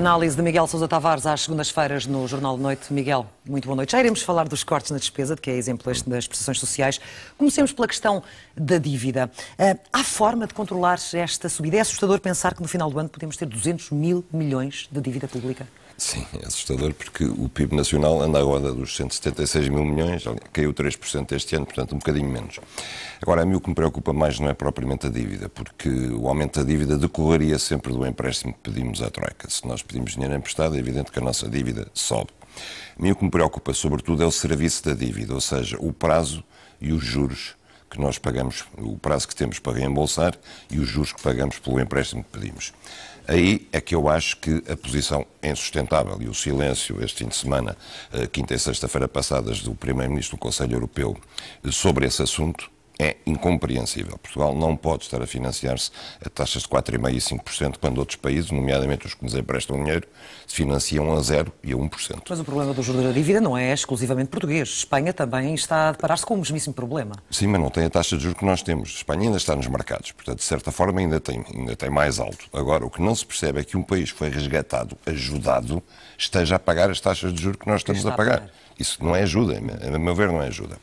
Análise de Miguel Sousa Tavares às segundas-feiras no Jornal de Noite. Miguel, muito boa noite. Já iremos falar dos cortes na despesa, de que é exemplo este das prestações sociais. Comecemos pela questão da dívida. Há forma de controlar esta subida? É assustador pensar que no final do ano podemos ter 200 mil milhões de dívida pública? Sim, é assustador porque o PIB nacional anda agora dos 176 mil milhões, caiu 3% este ano, portanto um bocadinho menos. Agora, a mim o que me preocupa mais não é propriamente a dívida, porque o aumento da dívida decorreria sempre do empréstimo que pedimos à Troika. Se nós pedimos dinheiro emprestado, é evidente que a nossa dívida sobe. A mim o que me preocupa, sobretudo, é o serviço da dívida, ou seja, o prazo e os juros que nós pagamos, o prazo que temos para reembolsar e os juros que pagamos pelo empréstimo que pedimos. Aí é que eu acho que a posição é insustentável e o silêncio este fim de semana, quinta e sexta-feira passadas, do Primeiro-Ministro do Conselho Europeu sobre esse assunto é incompreensível. Portugal não pode estar a financiar-se a taxas de 4,5% e 5%, quando outros países, nomeadamente os que nos emprestam dinheiro, se financiam a 0% e a 1%. Mas o problema do juros da dívida não é exclusivamente português. Espanha também está a deparar-se com o mesmíssimo problema. Sim, mas não tem a taxa de juros que nós temos. A Espanha ainda está nos mercados, portanto, de certa forma, ainda tem mais alto. Agora, o que não se percebe é que um país que foi resgatado, ajudado, esteja a pagar as taxas de juros que nós estamos a pagar. Isso não é ajuda, a meu ver, não é ajuda.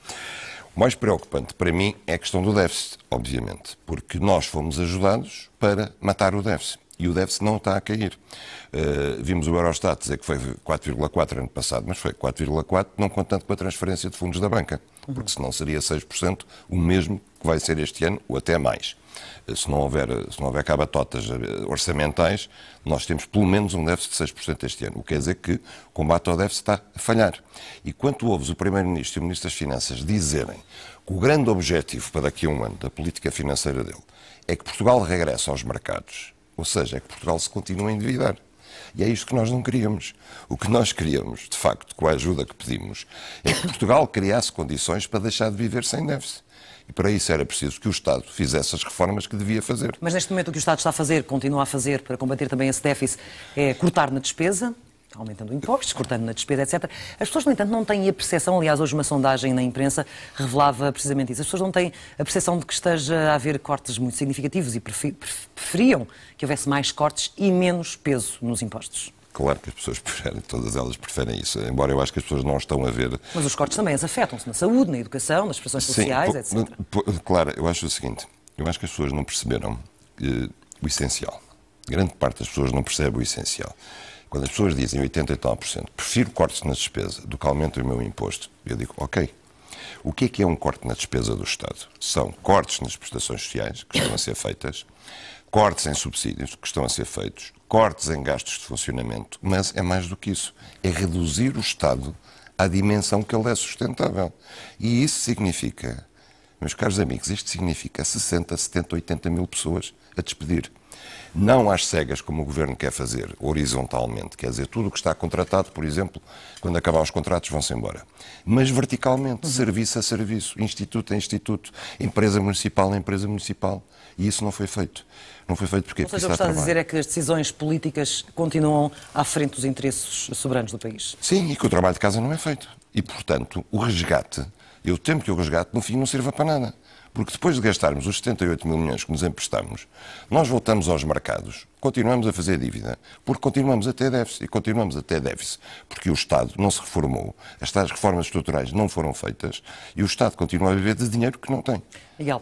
O mais preocupante para mim é a questão do déficit, obviamente, porque nós fomos ajudados para matar o déficit e o déficit não está a cair. Vimos o Eurostat dizer que foi 4,4% ano passado, mas foi 4,4% não contando com a transferência de fundos da banca, porque senão seria 6%, o mesmo que vai ser este ano, ou até mais. Se não houver cabatotas orçamentais, nós temos pelo menos um déficit de 6% este ano, o que quer dizer que o combate ao déficit está a falhar. E quando ouves o Primeiro-Ministro e o Ministro das Finanças dizerem que o grande objetivo para daqui a um ano da política financeira dele é que Portugal regresse aos mercados, ou seja, é que Portugal se continue a endividar. E é isto que nós não queríamos. O que nós queríamos, de facto, com a ajuda que pedimos, é que Portugal criasse condições para deixar de viver sem déficit. E para isso era preciso que o Estado fizesse as reformas que devia fazer. Mas neste momento o que o Estado está a fazer, continua a fazer para combater também esse déficit, é cortar na despesa, aumentando impostos, cortando na despesa, etc. As pessoas, no entanto, não têm a percepção, aliás, hoje uma sondagem na imprensa revelava precisamente isso, as pessoas não têm a percepção de que esteja a haver cortes muito significativos e preferiam que houvesse mais cortes e menos peso nos impostos. Claro que as pessoas preferem, todas elas preferem isso, embora eu acho que as pessoas não estão a ver... Mas os cortes também as afetam-se na saúde, na educação, nas prestações sociais, etc. Claro, eu acho o seguinte, eu acho que as pessoas não perceberam o essencial. Grande parte das pessoas não percebe o essencial. Quando as pessoas dizem 80 e tal por cento, prefiro cortes na despesa do que aumento o meu imposto, eu digo, ok. O que é um corte na despesa do Estado? São cortes nas prestações sociais, que estão a ser feitas, cortes em subsídios, que estão a ser feitos, cortes em gastos de funcionamento, mas é mais do que isso. É reduzir o Estado à dimensão que ele é sustentável. E isso significa, meus caros amigos, isto significa 60, 70, 80 mil pessoas a despedir. Não às cegas, como o Governo quer fazer, horizontalmente, quer dizer, tudo o que está contratado, por exemplo, quando acabar os contratos vão-se embora. Mas verticalmente, serviço a serviço, instituto a instituto, empresa municipal a empresa municipal. E isso não foi feito. Não foi feito porque... Ou seja, o que está a dizer é que as decisões políticas continuam à frente dos interesses soberanos do país. Sim, e que o trabalho de casa não é feito. E, portanto, o resgate, eu temo que o resgate, no fim, não sirva para nada. Porque depois de gastarmos os 78 mil milhões que nos emprestamos, nós voltamos aos mercados, continuamos a fazer dívida, porque continuamos a ter déficit. E continuamos a ter déficit porque o Estado não se reformou, as tais reformas estruturais não foram feitas e o Estado continua a viver de dinheiro que não tem. Miguel.